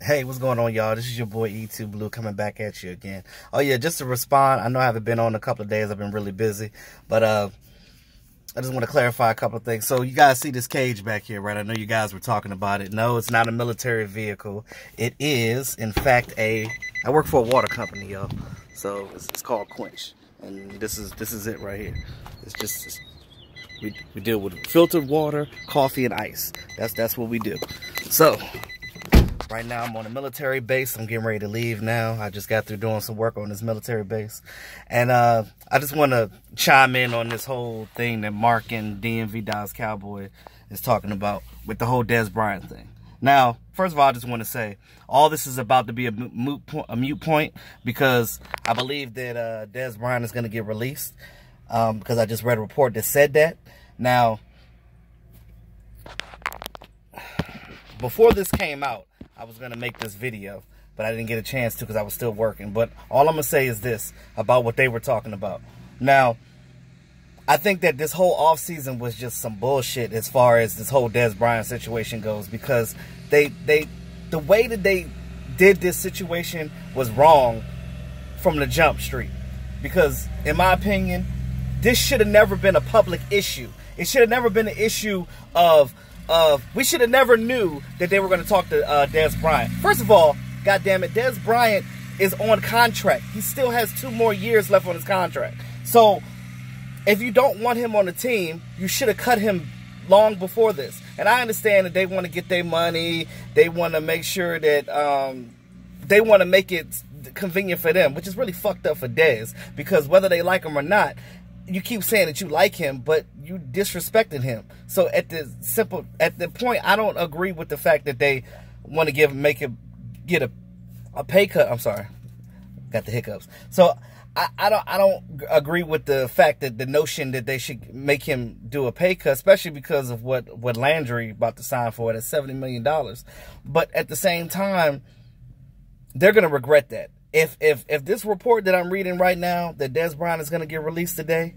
Hey, what's going on, y'all? This is your boy E2 Blue coming back at you again. Oh yeah, just to respond, I know I haven't been on a couple of days. I've been really busy, but I just want to clarify a couple of things. So you guys see this cage back here, right? I know you guys were talking about it. No, it's not a military vehicle. It is, in fact, I work for a water company, y'all. So it's called Quench, and this is it right here. We deal with filtered water, coffee, and ice. That's what we do. So right now I'm on a military base. I'm getting ready to leave now. I just got through doing some work on this military base. And I just want to chime in on this whole thing that Mark and DMV Dallas Cowboy is talking about with the whole Dez Bryant thing. Now, first of all, I just want to say all this is about to be a mute point because I believe that Dez Bryant is going to get released because I just read a report that said that. Now, before this came out, I was going to make this video, but I didn't get a chance to because I was still working. But all I'm going to say is this about what they were talking about. Now, I think that this whole offseason was just some bullshit as far as this whole Dez Bryant situation goes, because the way that they did this situation was wrong from the jump street. Because, in my opinion, this should have never been a public issue. It should have never been an issue of we should have never knew that they were going to talk to Dez Bryant. First of all, goddamn it, Dez Bryant is on contract. He still has 2 more years left on his contract. So, if you don't want him on the team, you should have cut him long before this. And I understand that they want to get their money. They want to make sure that they want to make it convenient for them, which is really fucked up for Dez, because whether they like him or not, you keep saying that you like him, but you disrespected him. So at the point, I don't agree with the fact that they want to get a pay cut. I'm sorry, got the hiccups. So I don't agree with the fact that the notion that they should make him do a pay cut, especially because of what Landry about to sign for it at $70 million. But at the same time, they're gonna regret that. If this report that I'm reading right now that Dez Bryant is going to get released today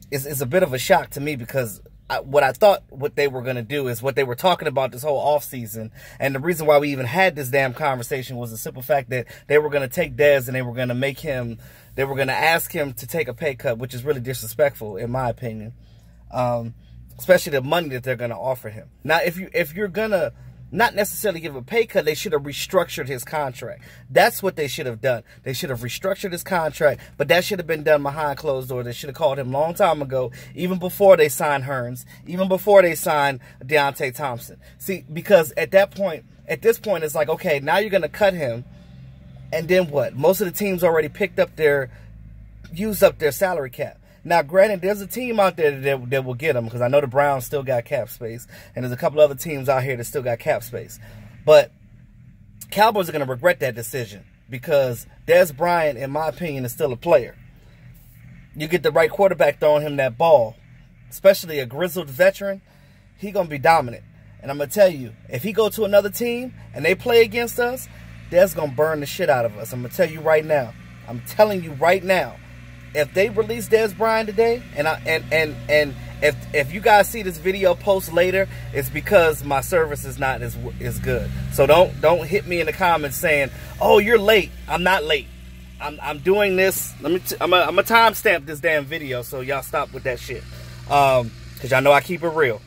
is a bit of a shock to me, because what I thought what they were going to do is what they were talking about this whole offseason, and the reason why we even had this damn conversation was the simple fact that they were going to take Dez and they were going to ask him to take a pay cut, which is really disrespectful in my opinion, especially the money that they're going to offer him. Now, if you're going to not necessarily give a pay cut, they should have restructured his contract. That's what they should have done. They should have restructured his contract, but that should have been done behind closed doors. They should have called him a long time ago, even before they signed Hearns, even before they signed Deontay Thompson. See, because at this point, it's like, okay, now you're going to cut him, and then what? Most of the teams already used up their salary cap. Now, granted, there's a team out there that will get him, because I know the Browns still got cap space, and there's a couple other teams out here that still got cap space. But Cowboys are going to regret that decision, because Dez Bryant, in my opinion, is still a player. You get the right quarterback throwing him that ball, especially a grizzled veteran, he's going to be dominant. And I'm going to tell you, if he go to another team and they play against us, Dez going to burn the shit out of us. I'm going to tell you right now. I'm telling you right now. If they release Dez Bryant today, and if you guys see this video post later, it's because my service is not as good. So don't hit me in the comments saying, "Oh, you're late." I'm not late. I'm doing this. I'm a timestamp this damn video, so y'all stop with that shit. Cause y'all know I keep it real.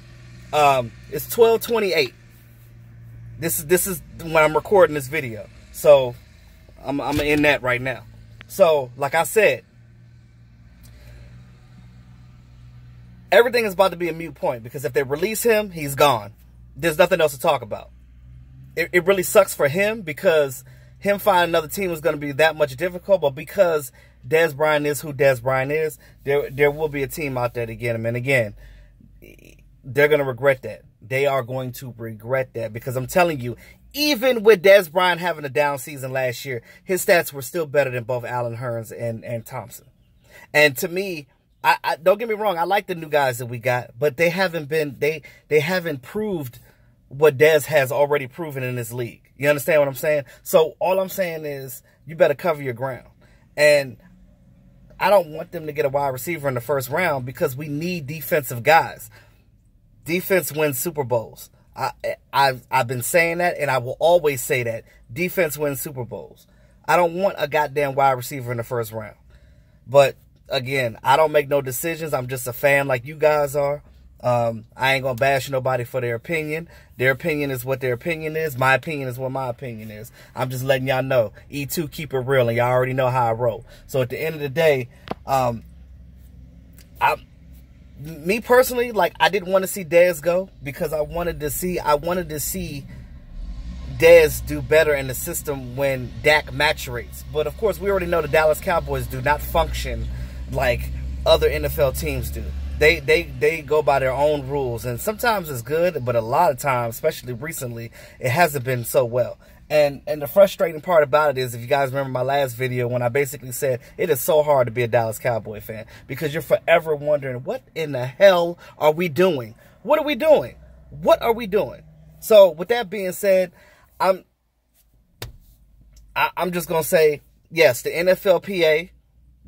It's 12:28. This is when I'm recording this video. So I'm in that right now. So like I said, everything is about to be a moot point, because if they release him, he's gone. There's nothing else to talk about. It really sucks for him, because him finding another team is going to be that much difficult. But because Dez Bryant is who Dez Bryant is, there will be a team out there to get him. And again, they're going to regret that. They are going to regret that, because I'm telling you, even with Dez Bryant having a down season last year, his stats were still better than both Allen Hearns and Thompson. And to me, I don't get me wrong, I like the new guys that we got, but they haven't proved what Dez has already proven in this league. You understand what I'm saying? So all I'm saying is you better cover your ground. And I don't want them to get a wide receiver in the first round, because we need defensive guys. Defense wins Super Bowls. I've been saying that, and I will always say that. Defense wins Super Bowls. I don't want a goddamn wide receiver in the first round. But, again, I don't make no decisions. I'm just a fan like you guys are. I ain't going to bash nobody for their opinion. Their opinion is what their opinion is. My opinion is what my opinion is. I'm just letting y'all know. E2, keep it real, and y'all already know how I roll. So, at the end of the day, me personally, like, I didn't want to see Dez go because I wanted to see Dez do better in the system when Dak maturates. But, of course, we already know the Dallas Cowboys do not function like other NFL teams do. They go by their own rules, and sometimes it's good, but a lot of times, especially recently, it hasn't been so well. And the frustrating part about it is, if you guys remember my last video when I basically said it is so hard to be a Dallas Cowboy fan because you're forever wondering, what in the hell are we doing? What are we doing? What are we doing? So with that being said, I'm just going to say, yes, the NFLPA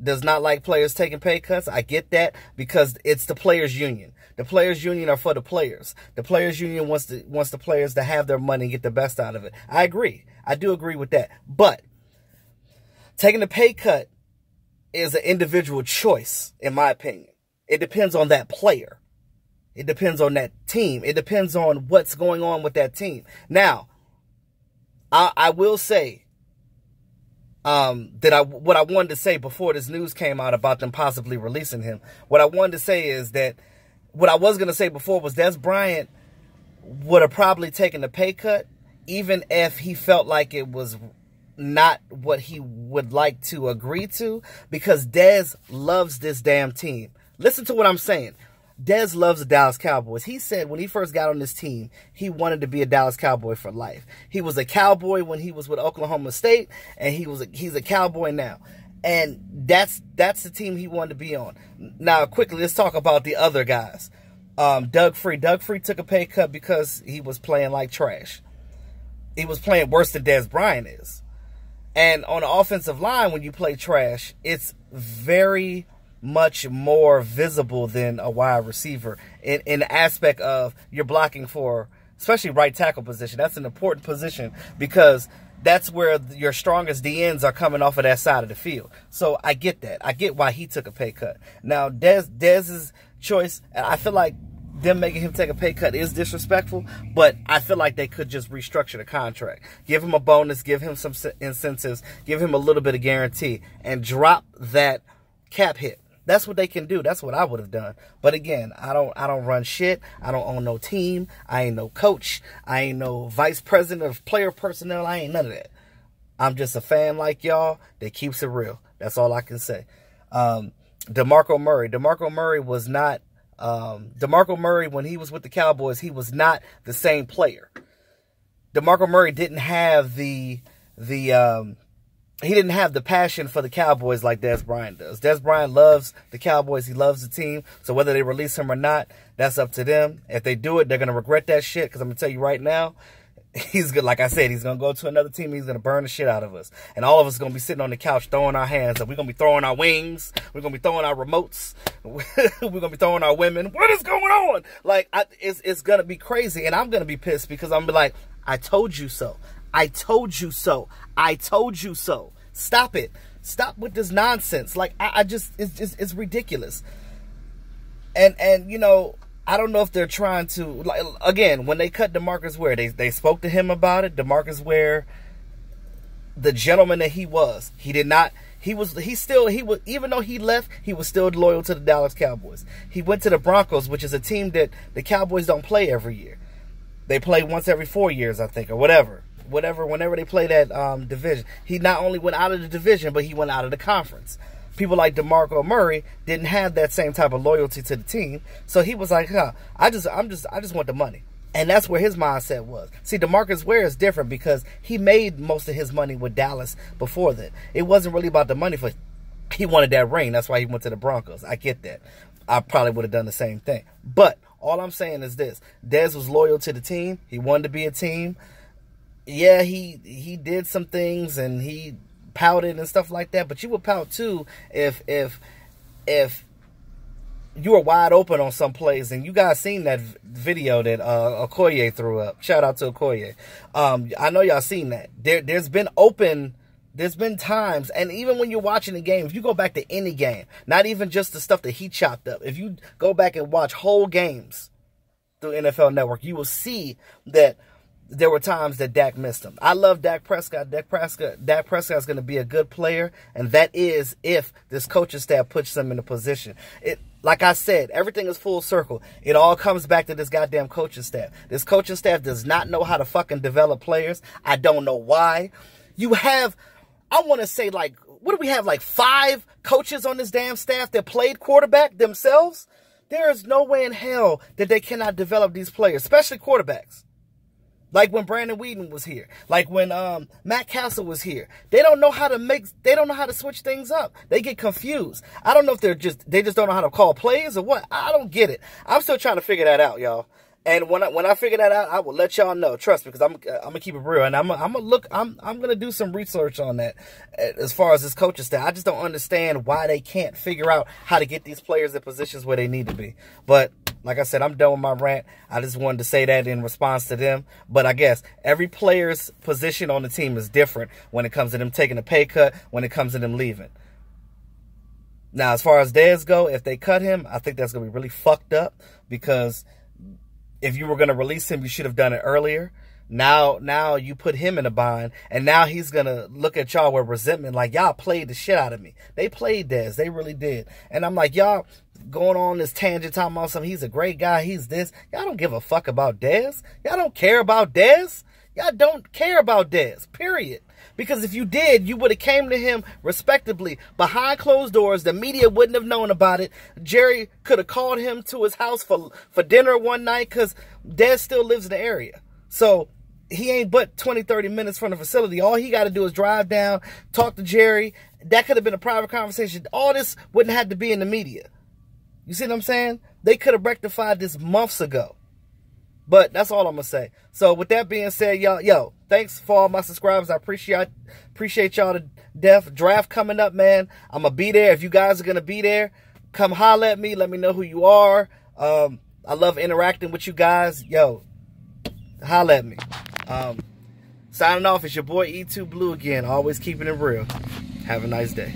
does not like players taking pay cuts. I get that because it's the players' union. The players' union are for the players. The players' union wants the players to have their money and get the best out of it. I agree. I do agree with that. But taking the pay cut is an individual choice, in my opinion. It depends on that player. It depends on that team. It depends on what's going on with that team. Now, I will say, what I wanted to say before this news came out about them possibly releasing him. What I wanted to say is that what I was going to say before was Dez Bryant would have probably taken the pay cut even if he felt like it was not what he would like to agree to, because Dez loves this damn team. Listen to what I'm saying. Dez loves the Dallas Cowboys. He said when he first got on this team, he wanted to be a Dallas Cowboy for life. He was a Cowboy when he was with Oklahoma State, and he's a Cowboy now. And that's the team he wanted to be on. Now, quickly, let's talk about the other guys. Doug Free. Doug Free took a pay cut because he was playing like trash. He was playing worse than Dez Bryant is. And on the offensive line, when you play trash, it's very much more visible than a wide receiver in the aspect of you're blocking for, especially right tackle position. That's an important position because that's where your strongest DNs are coming off of that side of the field. So I get that. I get why he took a pay cut. Now, Dez's choice, I feel like them making him take a pay cut is disrespectful, but I feel like they could just restructure the contract. Give him a bonus, give him some incentives, give him a little bit of guarantee, and drop that cap hit. That's what they can do. That's what I would have done. But again, I don't run shit. I don't own no team. I ain't no coach. I ain't no vice president of player personnel. I ain't none of that. I'm just a fan like y'all that keeps it real. That's all I can say. DeMarco Murray. DeMarco Murray was not DeMarco Murray, when he was with the Cowboys, he was not the same player. DeMarco Murray didn't have the he didn't have the passion for the Cowboys like Dez Bryant does. Dez Bryant loves the Cowboys. He loves the team. So whether they release him or not, that's up to them. If they do it, they're going to regret that shit, because I'm going to tell you right now, he's good. Like I said, he's going to go to another team. He's going to burn the shit out of us. And all of us are going to be sitting on the couch throwing our hands up. We're going to be throwing our wings. We're going to be throwing our remotes. We're going to be throwing our women. What is going on? Like, it's going to be crazy. And I'm going to be pissed because I'm going to be like, I told you so. I told you so. I told you so. Stop it. Stop with this nonsense. Like, it's ridiculous. And you know, I don't know if they're trying to, like, again, when they cut DeMarcus Ware, they spoke to him about it. DeMarcus Ware, the gentleman that he was, even though he left, he was still loyal to the Dallas Cowboys. He went to the Broncos, which is a team that the Cowboys don't play every year. They play once every 4 years, I think, or whatever. Whenever they play that division. He not only went out of the division, but he went out of the conference. People like DeMarco Murray didn't have that same type of loyalty to the team, so he was like, I just want the money. And that's where his mindset was. See, DeMarcus Ware is different because he made most of his money with Dallas before that. It wasn't really about the money. He wanted that ring. That's why he went to the Broncos. I get that. I probably would have done the same thing. But all I'm saying is this. Dez was loyal to the team. He wanted to be a team. Yeah, he did some things and he pouted and stuff like that, but you would pout too if you were wide open on some plays, and you guys seen that video that Okoye threw up. Shout out to Okoye. I know y'all seen that. There's been times, and even when you're watching the game, if you go back to any game, not even just the stuff that he chopped up, if you go back and watch whole games through NFL Network, you will see that there were times that Dak missed him. I love Dak Prescott. Dak Prescott's going to be a good player, and that is if this coaching staff puts him in a position. Like I said, everything is full circle. It all comes back to this goddamn coaching staff. This coaching staff does not know how to fucking develop players. I don't know why. You have, I want to say, like, what do we have, like 5 coaches on this damn staff that played quarterback themselves? There is no way in hell that they cannot develop these players, especially quarterbacks. Like when Brandon Whedon was here. Like when Matt Castle was here. They don't know how to switch things up. They get confused. I don't know if they just don't know how to call plays or what. I don't get it. I'm still trying to figure that out, y'all. And when I figure that out, I will let y'all know. Trust me, because I'm gonna keep it real, and I'm gonna do some research on that as far as this coaching staff. I just don't understand why they can't figure out how to get these players in positions where they need to be. But like I said, I'm done with my rant. I just wanted to say that in response to them. But I guess every player's position on the team is different when it comes to them taking a pay cut, when it comes to them leaving. Now, as far as Dez go, if they cut him, I think that's gonna be really fucked up, because if you were going to release him, you should have done it earlier. Now you put him in a bind, and now he's going to look at y'all with resentment, like, y'all played the shit out of me. They played Dez. They really did. And I'm like, y'all going on this tangent talking about something. He's a great guy. He's this. Y'all don't give a fuck about Dez. Y'all don't care about Dez. Y'all don't care about Dez, period. Because if you did, you would have came to him respectably behind closed doors. The media wouldn't have known about it. Jerry could have called him to his house for dinner one night, because Dez still lives in the area. So he ain't but 20, 30 minutes from the facility. All he got to do is drive down, talk to Jerry. That could have been a private conversation. All this wouldn't have to be in the media. You see what I'm saying? They could have rectified this months ago. But that's all I'm going to say. So with that being said, yo, thanks for all my subscribers. I appreciate y'all to death. Draft coming up, man. I'm going to be there. If you guys are going to be there, come holler at me. Let me know who you are. I love interacting with you guys. Yo, holler at me. Signing off, it's your boy E2 Blue again. Always keeping it real. Have a nice day.